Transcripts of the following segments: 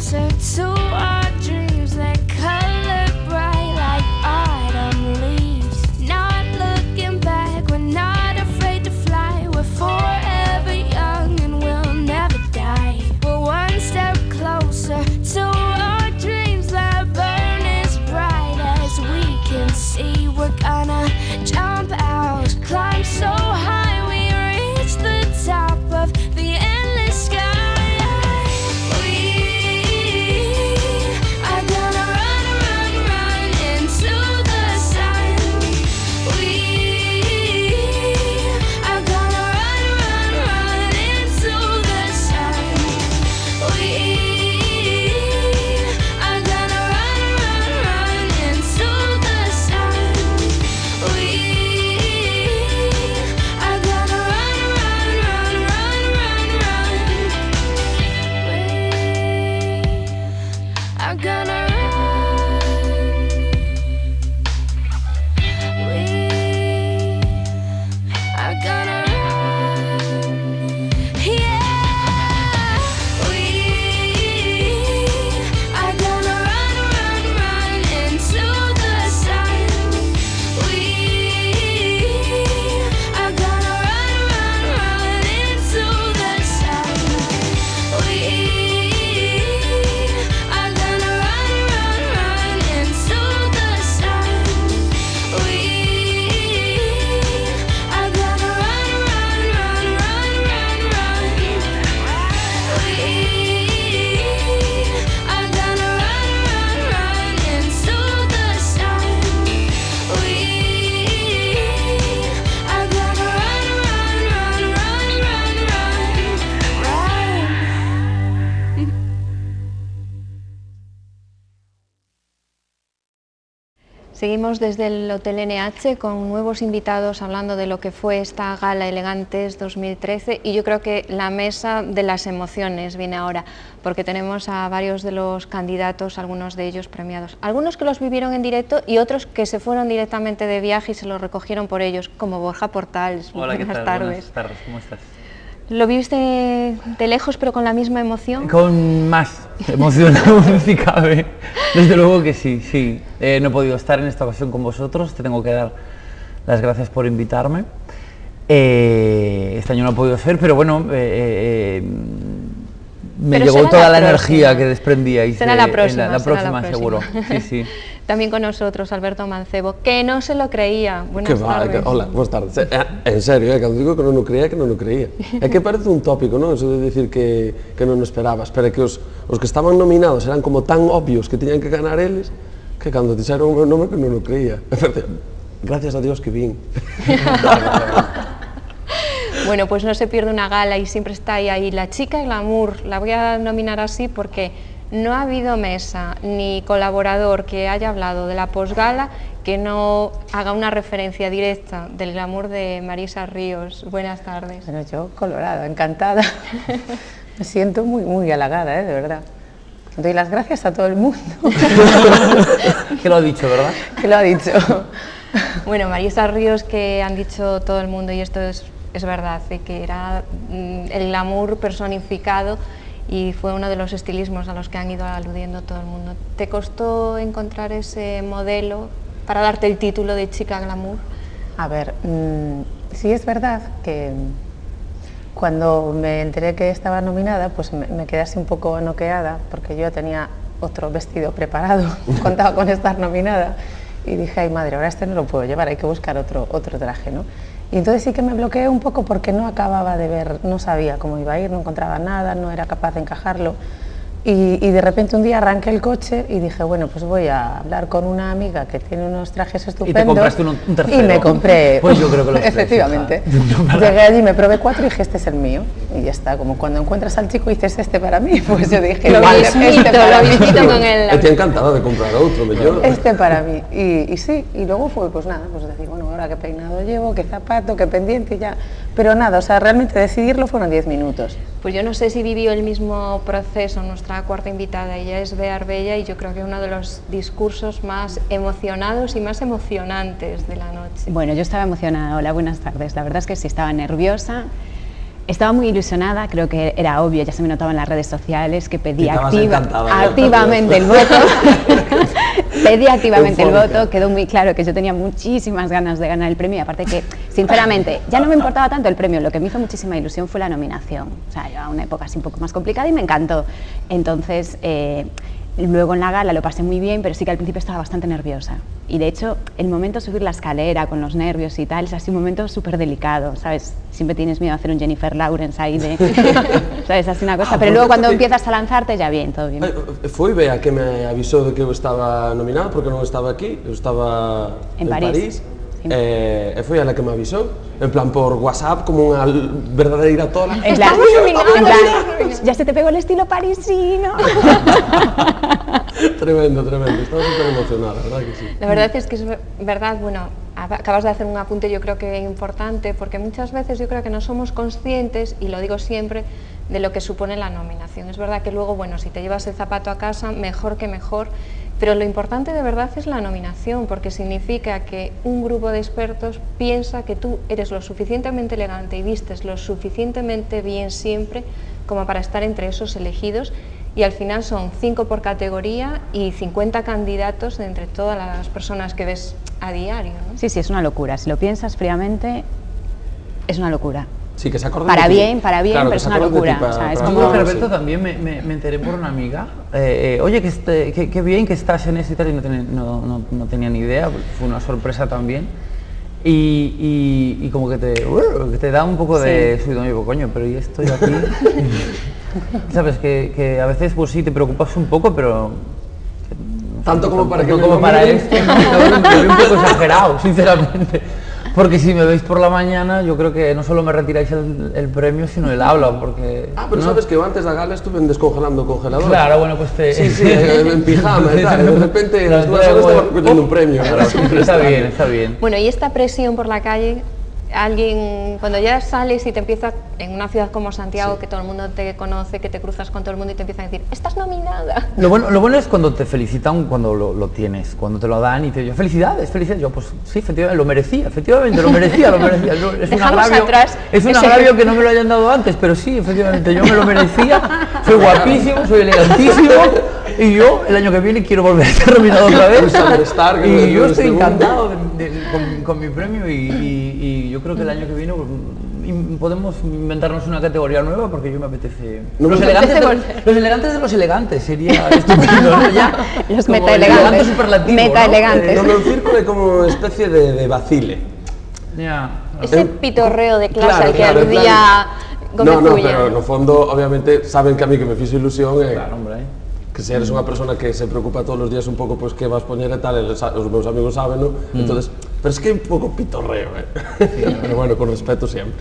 closer to our dreams that color bright like autumn leaves. Not looking back, we're not afraid to fly. We're forever young and we'll never die. We're one step closer to our dreams that burn as bright as we can see. We're gonna jump out, climb so high we reach the top of the endless sky. Seguimos desde el Hotel NH con nuevos invitados hablando de lo que fue esta Gala Elegantes 2013 y yo creo que la mesa de las emociones viene ahora porque tenemos a varios de los candidatos, algunos de ellos premiados, algunos que los vivieron en directo y otros que se fueron directamente de viaje y se los recogieron por ellos, como Borja Portals. Hola, ¿qué tal? Buenas tardes. Buenas tardes, ¿cómo estás? ¿Lo viste de lejos pero con la misma emoción? Con más emoción aún si cabe. Desde luego que sí, sí. No he podido estar en esta ocasión con vosotros, te tengo que dar las gracias por invitarme. Este año no he podido ser, pero bueno, me llegó toda la energía que desprendíais. Será la próxima, la próxima seguro. Sí, sí. También con nosotros Alberto Mancebo, que no se lo creía. Buenas tardes. Hola, buenas tardes. En serio, cando digo que non o creía, que non o creía. É que parece un tópico, non? Eso de decir que non o esperabas, pero que os que estaban nominados eran como tan obvios que tiñan que ganar eles, que cando dixeron o meu nome que non o creía. Gracias a Dios que vin. Bueno, pues no se pierde una gala y siempre está ahí la chica glamour. La voy a nominar así porque no ha habido mesa ni colaborador que haya hablado de la posgala que no haga una referencia directa del glamour de Marisa Ríos. Buenas tardes. Bueno, yo colorada, encantada. Me siento muy halagada, de verdad. Doy las gracias a todo el mundo. Que lo ha dicho, ¿verdad? Que lo ha dicho. Bueno, Marisa Ríos, que han dicho todo el mundo, y esto es verdad, que era el glamour personificado y fue uno de los estilismos a los que han ido aludiendo todo el mundo. ¿Te costó encontrar ese modelo para darte el título de chica glamour? A ver, sí es verdad que cuando me enteré que estaba nominada, pues me quedé así un poco noqueada, porque yo tenía otro vestido preparado, contaba con estar nominada, y dije, ay madre, ahora este no lo puedo llevar, hay que buscar otro traje, ¿no? Y entonces sí que me bloqueé un poco porque no acababa de ver, no sabía cómo iba a ir, no encontraba nada, no era capaz de encajarlo. Y de repente un día arranqué el coche y dije, bueno, pues voy a hablar con una amiga que tiene unos trajes estupendos. ¿Y te compraste un tercero? Y me compré, pues yo creo que los efectivamente. Llegué allí, me probé 4 y dije, este es el mío. Y ya está, como cuando encuentras al chico y dices, este para mí, pues yo dije, lo visito con él. Estoy encantada de comprar otro, mellor. Este para mí. Y sí, y luego fue, pues nada, pues decir, bueno, ahora qué peinado llevo, qué zapato, qué pendiente, ya. Pero nada, o sea, realmente decidirlo fueron 10 minutos. Pues yo no sé si vivió el mismo proceso nuestra cuarta invitada, ella es Bea Arbella, y yo creo que uno de los discursos más emocionados y más emocionantes de la noche. Bueno, yo estaba emocionada. Hola, buenas tardes. La verdad es que sí, estaba nerviosa, Estaba muy ilusionada, creo que era obvio, ya se me notaba en las redes sociales que pedía Estabas encantada, activamente el voto. Pedí activamente el Eufórica. voto, quedó muy claro que yo tenía muchísimas ganas de ganar el premio y aparte que, sinceramente, ya no me importaba tanto el premio, lo que me hizo muchísima ilusión fue la nominación. O sea, era una época así un poco más complicada y me encantó. Entonces, luego en la gala lo pasé muy bien, pero sí que al principio estaba bastante nerviosa. Y de hecho, el momento de subir la escalera con los nervios y tal, es así un momento súper delicado, ¿sabes? Siempre tienes miedo a hacer un Jennifer Lawrence ahí de... ¿sabes? Así una cosa, pero luego cuando empiezas a lanzarte ya bien, todo bien. Foi Bea que me avisou de que eu estaba nominado, porque non estaba aquí, eu estaba En París. Sí. E foi ela que me avisou, en plan por WhatsApp, como unha verdadeira tola. En plan, ya se te pegó el estilo parisino. Tremendo, tremendo, estaba súper emocionada, verdad que sí. La verdad es que es verdad, bueno, acabas de hacer un apunte yo creo que importante, porque muchas veces yo creo que no somos conscientes, y lo digo siempre, de lo que supone la nominación. Es verdad que luego, bueno, si te llevas el zapato a casa, mejor que mejor, pero lo importante de verdad es la nominación, porque significa que un grupo de expertos piensa que tú eres lo suficientemente elegante y vistes lo suficientemente bien siempre como para estar entre esos elegidos, y al final son 5 por categoría y 50 candidatos de entre todas las personas que ves a diario, ¿no? Sí, sí, es una locura. Si lo piensas fríamente, es una locura. Sí, que se acorde Para de ti. bien, Claro, pero que es se una acorde de ti locura. O sea, es para como... Yo de sí. repente también me enteré por una amiga, oye, qué bien que estás en eso y tal, y no tenía ni idea, fue una sorpresa también. Y como que te da un poco de subidón, y digo, coño, pero yo estoy aquí. Sabes, que a veces pues sí te preocupas un poco, pero... Tanto como para que tanto me como para nominen. esto, me veo un poco exagerado, sinceramente. Porque si me veis por la mañana, yo creo que no solo me retiráis el premio, sino el habla, porque... Ah, pero ¿no? sabes que eu antes da gala estuve descongelando congelador. Claro, bueno, pues te... Sí, sí, en pijama y tal, y de repente las 2 horas estaba recogiendo un premio. Era súper Está extraño. bien, está bien. Bueno, y esta presión por la calle, alguien, cuando ya sales y te empieza, en una ciudad como Santiago, que todo el mundo te conoce, que te cruzas con todo el mundo y te empiezan a decir, estás nominada. Lo bueno es cuando te felicitan, cuando lo tienes, cuando te lo dan y te dicen, felicidades, felicidades. Yo, pues sí, efectivamente, lo merecía, lo merecía. No, es un Dejamos agravio, atrás es un ese- agravio que no me lo hayan dado antes, pero sí, efectivamente, yo me lo merecía. Soy guapísimo, soy elegantísimo, y yo el año que viene quiero volver a estar nominado otra vez. Un superstar que no Y yo es estoy segundo. encantado con mi premio, y yo creo que el año que viene podemos inventarnos una categoría nueva, porque yo me apetece... No los, me elegantes apetece los elegantes de los elegantes, sería estupendo, ¿no? Ya, Los como metaelegantes. elegante superlativo, Metaelegantes. No meu círculo é como unha especie de vacile. ¿no? Ya. Ese pitorreo de clase Claro, al que claro, en aludía Gómez No, Ulla. pero no fondo, obviamente, saben que a mí que me fixo ilusión é Claro, hombre. que se eres unha persona que se preocupa todos os días un pouco pois que vas poñer e tal, os meus amigos saben, ¿no? Entonces, pero es que é un pouco pitorreo, pero bueno, con respeto sempre.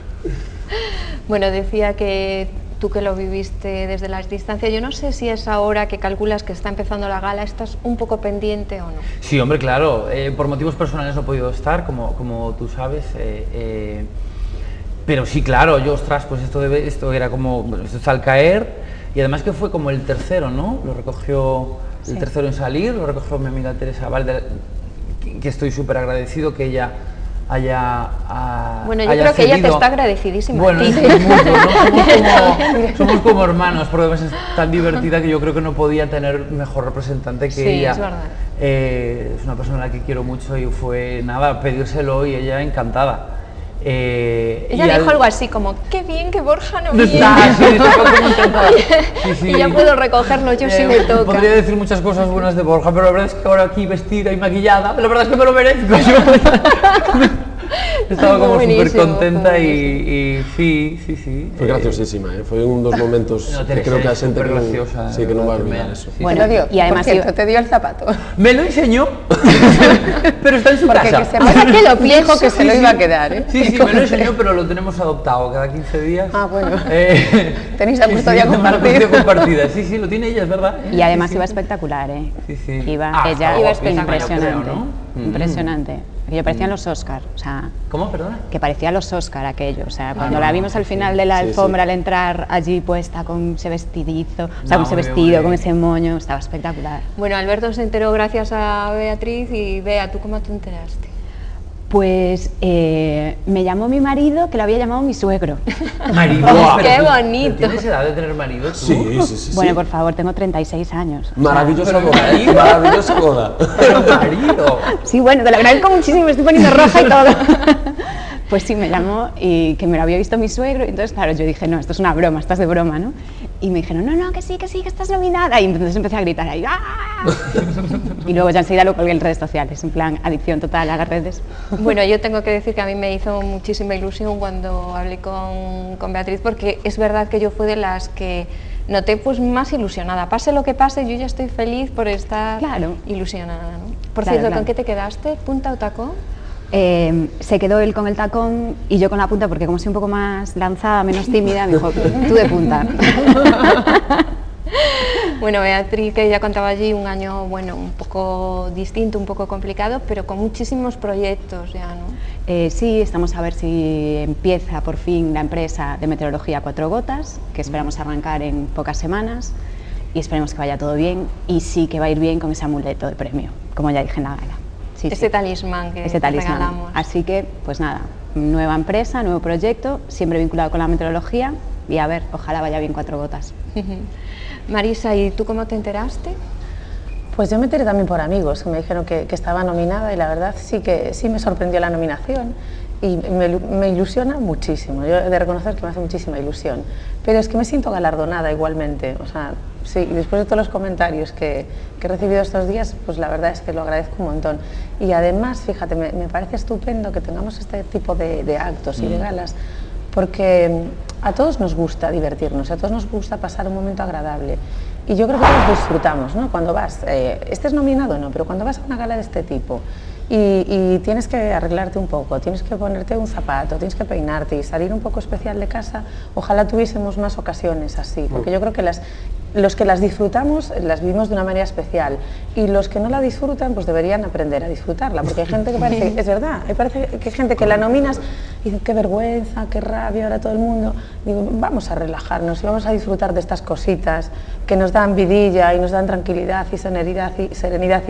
Bueno, decía que tú que lo viviste desde la distancia, yo no sé si es ahora que calculas que está empezando la gala, ¿estás un poco pendiente o no? Sí, hombre, claro. Por motivos personales no he podido estar, como tú sabes. Pero sí, claro, yo, ostras, pues esto era como, bueno, esto está al caer, y además que fue como el tercero, ¿no? Lo recogió el tercero en salir, lo recogió mi amiga Teresa Valde, que estoy súper agradecido que ella haya Bueno, yo haya creo que ella te cedido. está agradecidísima Bueno, a ti. es que es mutuo, ¿no? Somos como hermanos, porque además es tan divertida que yo creo que no podía tener mejor representante que Sí, ella. es verdad. Es una persona a la que quiero mucho y fue nada, pedírselo y ella encantada. Ella dijo algo así como, qué bien que Borja no viene. Estaba como encantada. Sí, sí. Y ya puedo recogerlo yo si me toca. Podría decir muchas cosas buenas de Borja, pero la verdad es que ahora aquí vestida y maquillada, la verdad es que me lo merezco. Estaba como súper Buenísimo, contenta fue y sí. Foi graciosísima, foi un dos momentos No, que Teresa creo que a es xente que non, supergraciosa, sí, que non va a de olvidar verdad, eso. sí. Bueno, Te lo dio, y además por cierto, te dio el zapato. Me lo enseñó, pero está en su Porque casa. que se Ahora que lo dijo pienso, que se lo iba a quedar, ¿eh? Sí, me lo enseñó, pero lo tenemos adoptado cada 15 días. Ah, bueno. Tenéis la custodia compartida. compartida. Sí, lo tiene ella, es verdad. Y además Sí, iba sí. espectacular, ¿eh? Sí. Iba Ah, ella iba impresionante, creo, ¿no? impresionante. Aquello parecían los Oscar, o sea, ¿Cómo, perdona? que parecía los Oscar aquello, o sea, cuando no, la vimos al final de la Sí, alfombra sí. al entrar allí puesta con ese vestidizo, o sea, No, con ese muy bien, muy vestido, bien. con ese moño, estaba espectacular. Bueno, Alberto se enteró gracias a Beatriz y Bea, ¿tú cómo te enteraste? Pues me llamó mi marido, que lo había llamado mi suegro. Marido. ¡Qué pero bonito! ¿Tienes edad de tener marido tú? Sí, sí, sí. Bueno, sí. por favor, tengo 36 años. Maravillosa Pero boda, marido. maravillosa boda. Pero marido. Sí, bueno, te lo agradezco muchísimo, me estoy poniendo roja y todo. Pues sí, me llamó y que me lo había visto mi suegro, y entonces, claro, yo dije, no, esto es una broma, estás de broma, ¿no? Y me dijeron, no, que sí, que estás nominada. Y entonces empecé a gritar ahí, ¡ah! Y luego ya enseguida lo colgué en redes sociales, en plan, adicción total a las redes. Bueno, yo tengo que decir que a mí me hizo muchísima ilusión cuando hablé con Beatriz, porque es verdad que yo fui de las que noté pues más ilusionada. Pase lo que pase, yo ya estoy feliz por estar Claro. ilusionada, ¿no? Por Claro, cierto, claro. ¿con qué te quedaste? ¿Punta o tacón? Se quedó él con el tacón y yo con la punta, porque como soy un poco más lanzada, menos tímida, me dijo, tú de punta. Bueno, Beatriz, que ya contaba allí un año, bueno, un poco distinto, un poco complicado, pero con muchísimos proyectos ya, ¿no? Sí, estamos a ver si empieza por fin la empresa de meteorología Cuatro Gotas, que esperamos arrancar en pocas semanas, y esperemos que vaya todo bien, y sí que va a ir bien con ese amuleto de premio, como ya dije en la gala. Sí, Ese sí. talismán que Ese talismán. regalamos. Así que, pues nada, nueva empresa, nuevo proyecto, siempre vinculado con la meteorología, y a ver, ojalá vaya bien Cuatro Gotas. Marisa, ¿y tú cómo te enteraste? Pues yo me enteré también por amigos que me dijeron que estaba nominada, y la verdad sí me sorprendió la nominación y me ilusiona muchísimo. Yo he de reconocer que me hace muchísima ilusión, pero es que me siento galardonada igualmente. O sea, sí, y después de todos los comentarios que he recibido estos días, pues la verdad es que lo agradezco un montón. Y además, fíjate, me parece estupendo que tengamos este tipo de actos y de galas, porque a todos nos gusta divertirnos, a todos nos gusta pasar un momento agradable, y yo creo que todos disfrutamos, ¿no? Cuando vas, estés nominado o no, pero cuando vas a una gala de este tipo y tienes que arreglarte un poco, tienes que ponerte un zapato, tienes que peinarte y salir un poco especial de casa, ojalá tuviésemos más ocasiones así, porque yo creo que los que las disfrutamos las vivimos de una manera especial, y los que no la disfrutan pues deberían aprender a disfrutarla, porque hay gente que parece, es verdad, parece que hay gente que la nominas y dice, qué vergüenza, qué rabia, ahora todo el mundo. Digo, vamos a relajarnos y vamos a disfrutar de estas cositas que nos dan vidilla y nos dan tranquilidad y serenidad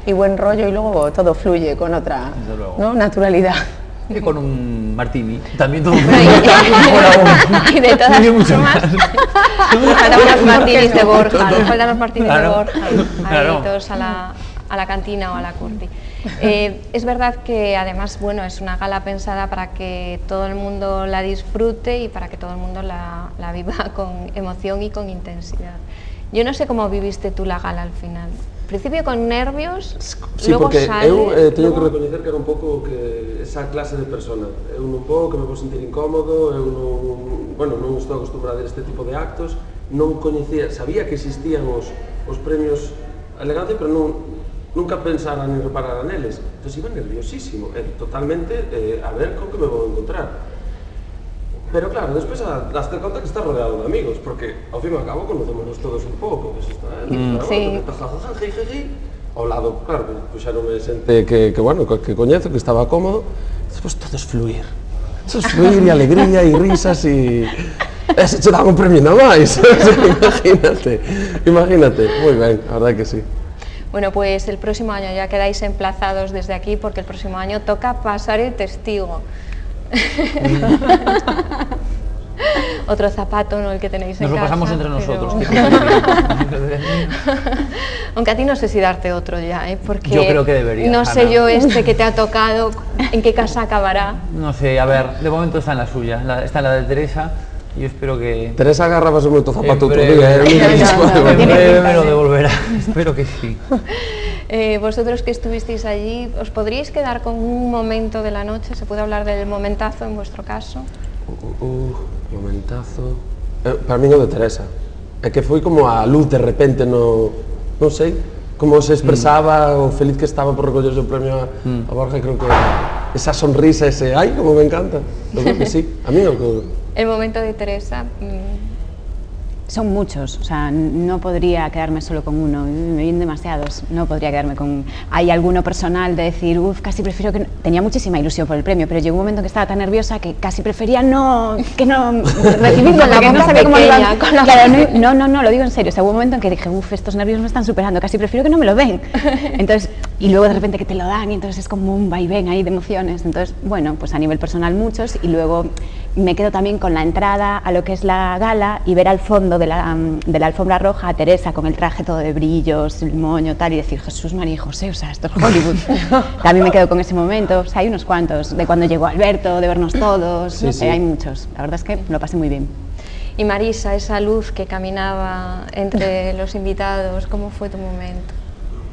y buen rollo, y luego todo fluye con otra, ¿no?, naturalidad. Y con un martini, también todo Y de todas formas, faltan los martinis de Borja, Todo. faltan los martinis de Claro. Borja, ahí Claro. todos a la cantina o a la curti. Es verdad que además, bueno, es una gala pensada para que todo el mundo la disfrute y para que todo el mundo la viva con emoción y con intensidad. Yo no sé cómo viviste tú la gala al final. Al principio con nervios, Sí, luego porque sale, eu teño que luego- recoñecer que era un pouco que esa clase de persona. Eu non vou, que me vou sentir incómodo, eu non estou acostumbrado a este tipo de actos, non coñecía, sabía que existían os premios a elegancia, pero nunca pensara ni reparara neles. Entón iba nerviosísimo, totalmente a ver con que me vou encontrar. Pero claro, despois daste conta que estás rodeado de amigos, porque ao fin e ao cabo conocémonos todos un pouco, que se está, Sí. ao lado, claro, puxaronme xente que coñezo, que estaba cómodo, despois todos fluir e alegría e risas e se che daban un premio nada máis, imagínate, moi ben, a verdade que sí. Bueno, pues el próximo año ya quedáis emplazados desde aquí, porque el próximo año toca pasar el testigo. Otro zapato, ¿no?, el que tenéis en Nos lo casa. pasamos entre nosotros. pero- Aunque a ti no sé si darte otro ya, porque Yo creo que deberías, no sé Ana. yo este que te ha tocado, en qué casa acabará. No sé, a ver, de momento está en la suya, está en la de Teresa, y yo espero que Teresa agarraba o moito zapato outro breve- día, en breve me lo devolverá, espero que sí. Vosotros que estuvisteis allí, ¿os podríais quedar con un momento de la noche? ¿Se puede hablar del momentazo en vuestro caso? Momentazo. Para min o de Teresa. É que foi como a luz de repente non sei, como se expresaba, o feliz que estaba por recoller o premio a Borja, creo que esa sonrisa, ese ai, como me encanta. Eu creo que sí, a mí o que... El momento de Teresa, Son muchos, o sea, no podría quedarme solo con uno, me vienen demasiados, no podría quedarme con... Hay alguno personal de decir, casi prefiero que... Tenía muchísima ilusión por el premio, pero llegó un momento en que estaba tan nerviosa que casi prefería no recibirlo, Con la porque no boca sabía cómo pequeña, iba... con la Claro, boca no, lo digo en serio, o sea, hubo un momento en que dije, estos nervios me están superando, casi prefiero que no me lo den. Entonces, y luego de repente que te lo dan y entonces es como un vaivén ahí de emociones. Entonces, bueno, pues a nivel personal muchos, y luego me quedo también con la entrada a lo que es la gala y ver al fondo de la alfombra roja a Teresa con el traje todo de brillos, el moño tal, y decir, Jesús, María y José, o sea, esto es Hollywood. También me quedo con ese momento, o sea, hay unos cuantos, de cuando llegó Alberto, de vernos todos, Sí, no sí. sé, hay muchos. La verdad es que lo pasé muy bien. Y Marisa, esa luz que caminaba entre los invitados, ¿cómo fue tu momento?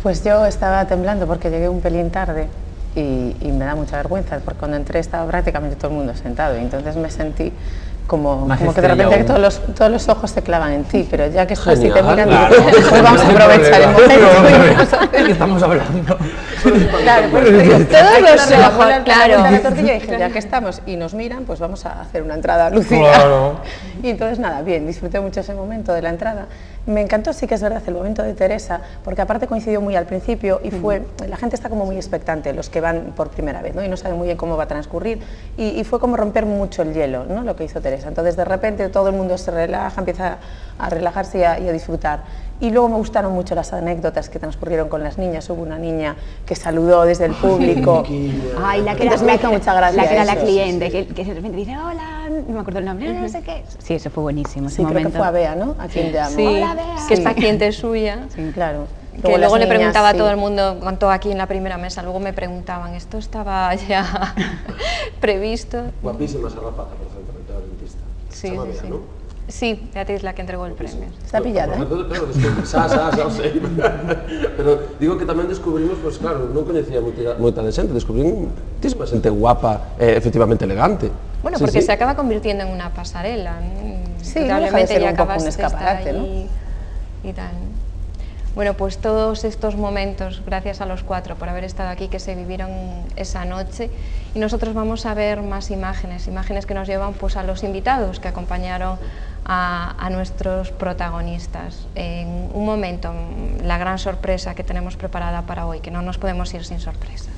Pues yo estaba temblando porque llegué un pelín tarde y me da mucha vergüenza, porque cuando entré estaba prácticamente todo el mundo sentado y entonces me sentí como Más que de repente estrella que todos los ojos se clavan en ti, pero ya que estás y te Genial, miran, claro. digo, pues vamos a aprovechar el momento. ¿De qué estamos hablando? Claro, pues digo, Todos hay que los darle la ojos, vuelta claro. a la tortilla y dije, ya que estamos y nos miran, pues vamos a hacer una entrada lucida. Claro. Y entonces nada, bien, disfruté mucho ese momento de la entrada. Me encantó, sí que es verdad, el momento de Teresa, porque aparte coincidió muy al principio y fue, la gente está como muy expectante, los que van por primera vez, ¿no? Y no saben muy bien cómo va a transcurrir, y fue como romper mucho el hielo, ¿no? Lo que hizo Teresa. Entonces de repente todo el mundo se relaja, empieza a relajarse y a disfrutar. Y luego me gustaron mucho las anécdotas que transcurrieron con las niñas. Hubo una niña que saludó desde el público. Ay, la que era, Entonces me hizo mucha gracia la que era la eso. cliente, que de repente dice, hola, no me acuerdo el nombre, no sé qué. Sí, eso fue buenísimo, ese Sí, creo momento. que fue a Bea, ¿no? A quien llamó. Sí, Hola, Bea. que es paciente suya. Sí, claro. Que luego las le niñas, preguntaba sí. a todo el mundo, contó aquí en la primera mesa, luego me preguntaban, ¿esto estaba ya previsto? Guapísima esa rapaza, por cierto, la dentista. Sí, Se llama sí, Bea, sí. ¿no? Sí, Beatriz la que entregó el premio. Está pillada, ¿eh? Pero descubrimos, xa sei. Pero digo que tamén descubrimos, pois claro, non coñecía moita de xente, descubrimos muitísima xente guapa e efectivamente elegante. Bueno, Sí, porque sí. se acaba convirtiendo en una pasarela. Sí, no deja de ser un poco un escaparate, ¿no? Y tal. Bueno, pues todos estos momentos, gracias a los cuatro por haber estado aquí, que se vivieron esa noche, y nosotros vamos a ver más imágenes que nos llevan pues a los invitados que acompañaron a nuestros protagonistas. En un momento, la gran sorpresa que tenemos preparada para hoy, que no nos podemos ir sin sorpresas.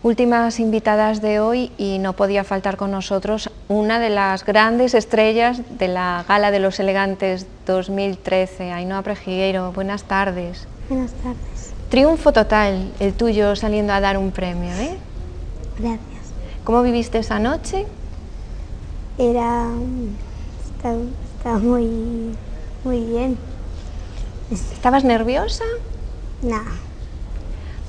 Últimas invitadas de hoy, y no podía faltar con nosotros una de las grandes estrellas de la Gala de los Elegantes 2013, Ainhoa Prejigueiro. Buenas tardes. Buenas tardes. Triunfo total el tuyo saliendo a dar un premio, ¿eh? Gracias. ¿Cómo viviste esa noche? Estaba muy bien. ¿Estabas nerviosa? No,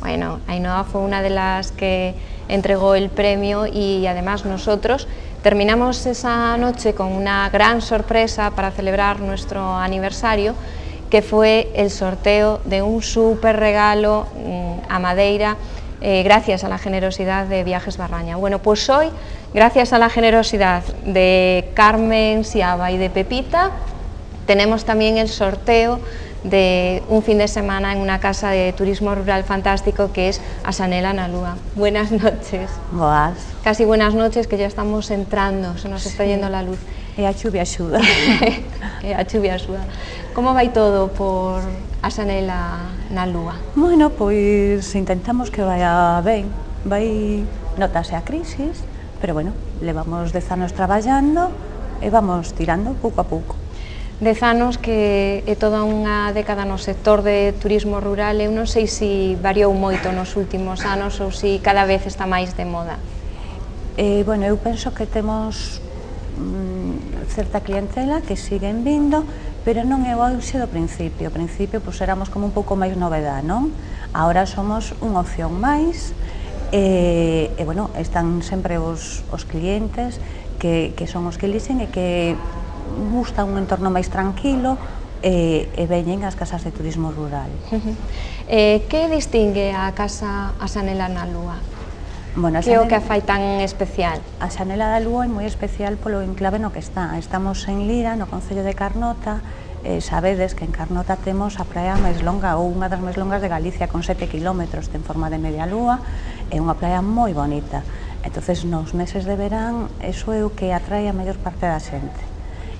Bueno, Ainhoa fue una de las que entregó el premio, y además nosotros terminamos esa noche con una gran sorpresa para celebrar nuestro aniversario, que fue el sorteo de un súper regalo a Madeira, gracias a la generosidad de Viajes Barraña. Bueno, pues hoy, gracias a la generosidad de Carmen Siaba y de Pepita, tenemos también el sorteo de un fin de semana en una casa de turismo rural fantástico que es Asanela na Lúa. Buenas noches. Boas. Casi buenas noches, que ya estamos entrando, se nos está yendo la luz. E a chuvia axuda. E a chuvia axuda. Como vai todo por Asanela na Lúa? Bueno, pois intentamos que vaya ben. Vai notase a crisis, pero bueno, levamos 10 anos traballando e vamos tirando pouco a pouco. 10 anos que é toda unha década no sector de turismo rural. Eu non sei se variou moito nos últimos anos ou se cada vez está máis de moda. Bueno, eu penso que temos certa clientela que siguen vindo, pero non é o auxe do principio. Ao principio, pois, éramos como un pouco máis novedad, non? Ahora somos unha opción máis, e bueno, están sempre os clientes que son os que elixen e que gusta un entorno máis tranquilo e veñen ás casas de turismo rural. Que distingue a casa Asanela na Lúa? Bueno, que é o que a fai tan especial? A Asanela da Lúa é moi especial polo enclave no que está. Estamos en Lira, no concello de Carnota. Sabedes que en Carnota temos a praia máis longa ou unha das máis longas de Galicia, con 7 kilómetros, ten forma de media lúa, é unha praia moi bonita. Entonces, nos meses de verán, eso é o que atrae a maior parte da xente.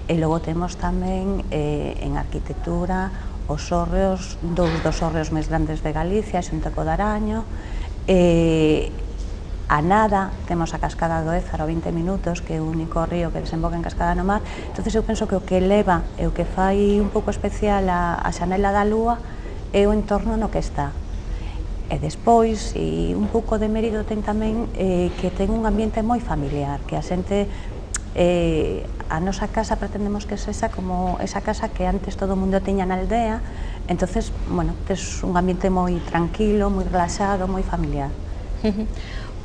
E logo temos tamén en arquitectura os hórreos, dous dos hórreos máis grandes de Galicia, xunto co Daraño, a nada temos a Cascada do Ézaro, 20 minutos, que é o único río que desemboca en Cascada no Mar. Entonces eu penso que o que leva e o que fai un pouco especial a Asanela da Lúa é o entorno no que está. E despois, e un pouco de mérito ten tamén que ten un ambiente moi familiar, que a xente, a nosa casa pretendemos que sexa como esa casa que antes todo o mundo tiña na aldea. Entonces, bueno, tes un ambiente moi tranquilo, moi relaxado, moi familiar.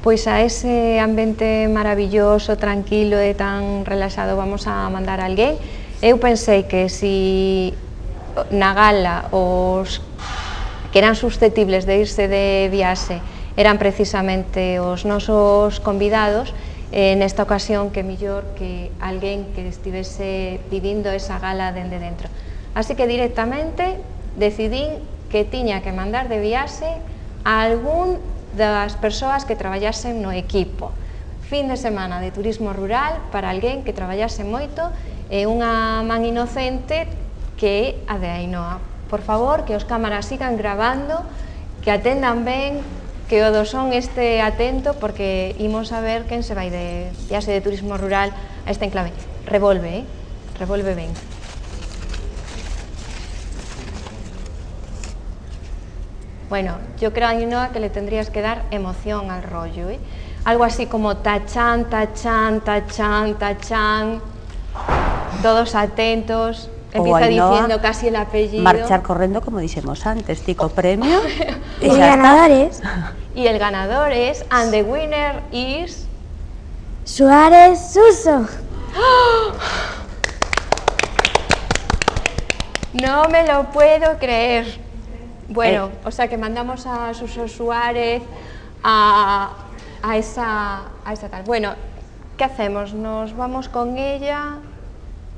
Pois a ese ambiente maravilloso, tranquilo e tan relaxado vamos a mandar a alguén. Eu pensei que si na gala os que eran susceptibles de irse de viaxe eran precisamente os nosos convidados, nesta ocasión que mellor que alguén que estivese vivindo esa gala dende dentro. Así que directamente decidín que tiña que mandar de viaxe a algún das persoas que traballasen no equipo. Fin de semana de turismo rural para alguén que traballase moito e unha man inocente que é a de Ainhoa. Por favor, que os cámaras sigan grabando, que atendan ben, que o do son este atento, porque imos a ver quen se vai de viaxe de turismo rural a esta enclave. Revolve, revolve ben. Bueno, yo creo, Ainhoa, que le tendrías que dar emoción al rollo, ¿eh? Algo así como tachán, tachán, tachán, tachán, todos atentos, empieza diciendo casi el apellido. Marchar correndo, como dixemos antes, tico premio. Y el ganador es Y el ganador es, and the winner is... Suárez Suso. No me lo puedo creer. Bueno, o sea que mandamos a Suso Suárez a esa tal. Bueno, ¿qué hacemos? ¿Nos vamos con ella?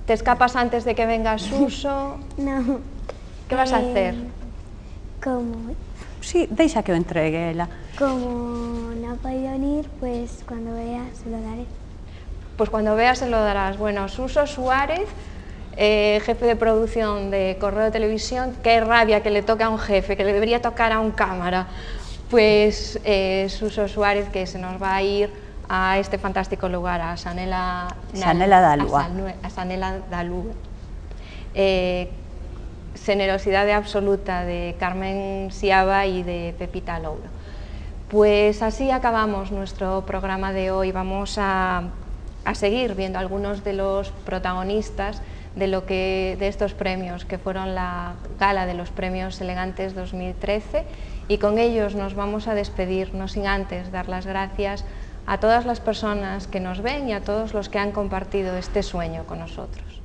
¿Te escapas antes de que venga Suso? No. ¿Qué vas a hacer? Como Sí, deixa que o entregue ela. no ha podido venir, pues cuando vea se lo daré. Pues cuando veas se lo darás. Bueno, Suso Suárez, jefe de producción de Correo de Televisión, qué rabia que le toque a un jefe, que le debería tocar a un cámara. Pues Suso Suárez, que se nos va a ir a este fantástico lugar, a Asanela da Lúa. A Asanela da Lúa. Generosidade absoluta de Carmen Siaba y de Pepita Louro. Pues así acabamos nuestro programa de hoy. Vamos a seguir viendo algunos de los protagonistas de estos premios, que fueron la gala de los premios Elegantes 2013, y con ellos nos vamos a despedir, no sin antes dar las gracias a todas las personas que nos ven y a todos los que han compartido este sueño con nosotros.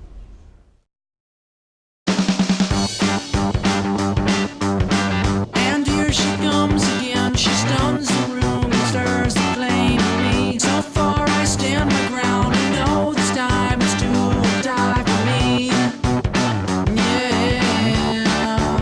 And here she comes again, she stuns the room and stirs the flame in me. So far I stand my ground and know this time is do or die for me. Yeah.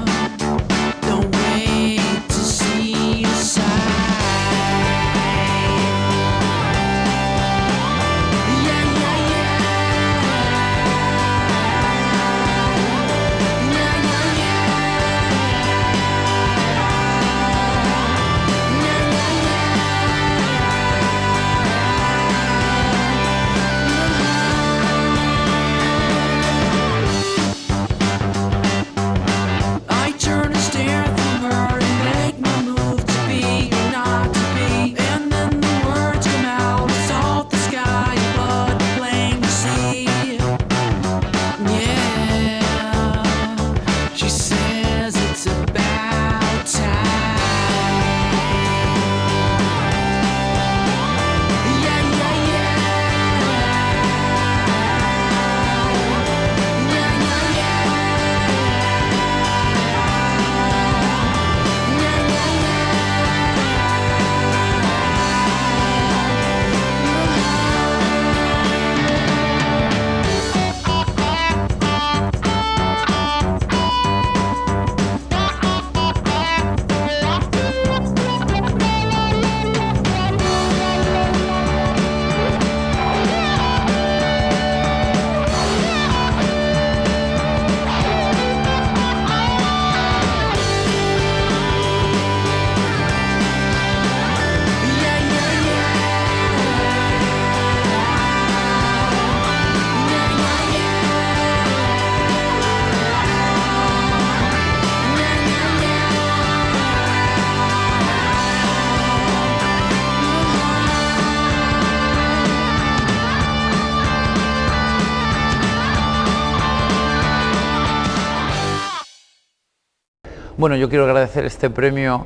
Bueno, yo quiero agradecer este premio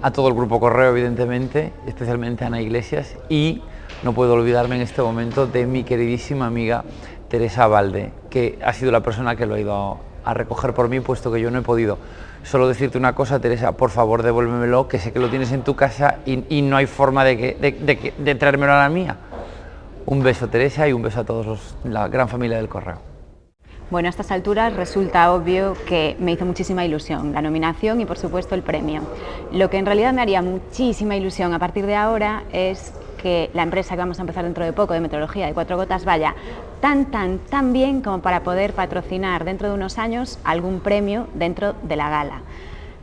a todo el Grupo Correo, evidentemente, especialmente a Ana Iglesias, y no puedo olvidarme en este momento de mi queridísima amiga Teresa Valde, que ha sido la persona que lo ha ido a recoger por mí, puesto que yo no he podido. Solo decirte una cosa, Teresa, por favor devuélvemelo, que sé que lo tienes en tu casa y no hay forma de traérmelo a la mía. Un beso, Teresa, y un beso a todos la gran familia del Correo. Bueno, a estas alturas resulta obvio que me hizo muchísima ilusión la nominación y por supuesto el premio. Lo que en realidad me haría muchísima ilusión a partir de ahora es que la empresa que vamos a empezar dentro de poco de meteorología de Cuatro Gotas vaya tan bien como para poder patrocinar dentro de unos años algún premio dentro de la gala.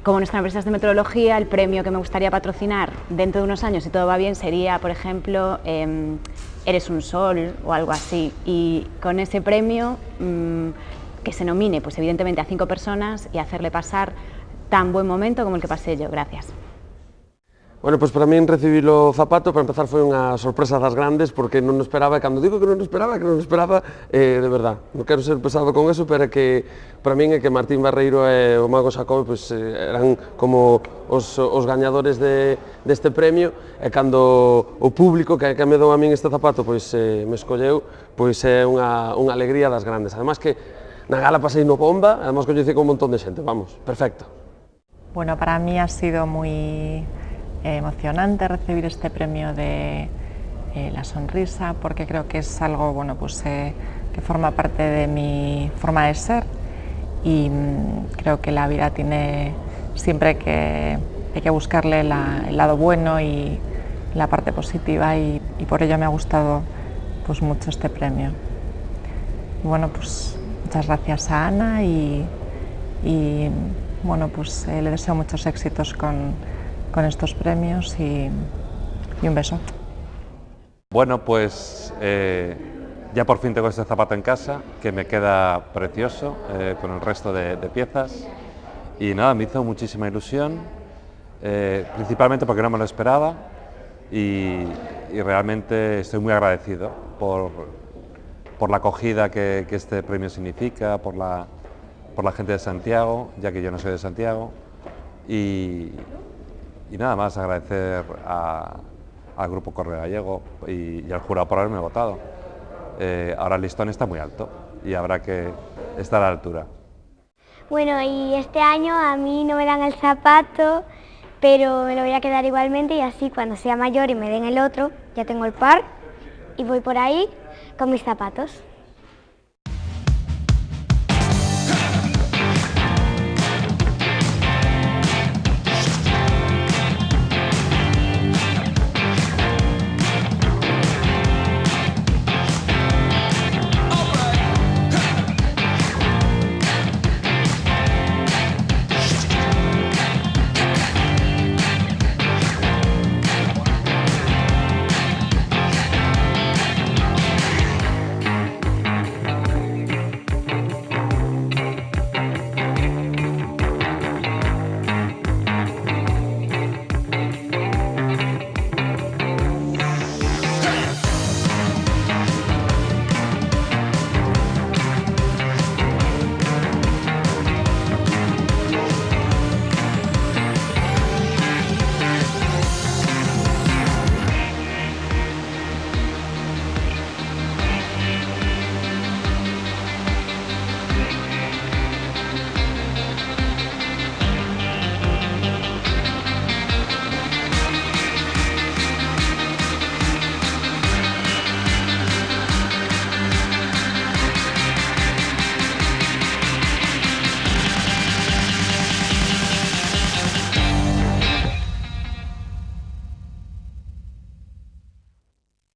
Como nuestra empresa es de meteorología, el premio que me gustaría patrocinar dentro de unos años, si todo va bien, sería, por ejemplo, Eres un Sol o algo así. Y con ese premio que se nomine, pues evidentemente a 5 personas y hacerle pasar tan buen momento como el que pasé yo. Gracias. Bueno, pues para min recibir o zapato, para empezar, foi unha sorpresa das grandes, porque non o esperaba, e cando digo que non o esperaba, de verdad. Non quero ser pesado con eso, pero é que para min é que Martín Barreiro e o Mago Xacobe pues, eran como os gañadores deste premio, e cando o público que me dou a min este zapato pues, me escolleu, pues é unha alegría das grandes. Además que na gala pasei no bomba, además coñeci con un montón de xente, vamos, perfecto. Bueno, para mí ha sido muy emocionante recibir este premio de la sonrisa, porque creo que es algo bueno, pues, que forma parte de mi forma de ser, y creo que la vida tiene siempre que hay que buscarle el lado bueno y la parte positiva, y por ello me ha gustado pues, mucho este premio. Y bueno, pues muchas gracias a Ana y bueno, pues le deseo muchos éxitos con estos premios y un beso. Bueno, pues ya por fin tengo este zapato en casa, que me queda precioso, con el resto de piezas, y nada, me hizo muchísima ilusión, principalmente porque no me lo esperaba, y realmente estoy muy agradecido por la acogida que este premio significa, por la gente de Santiago, ya que yo no soy de Santiago, y nada más agradecer al Grupo Correo Gallego y al jurado por haberme votado. Ahora el listón está muy alto y habrá que estar a la altura. Bueno, y este año a mí no me dan el zapato, pero me lo voy a quedar igualmente, y así cuando sea mayor y me den el otro, ya tengo el par y voy por ahí con mis zapatos.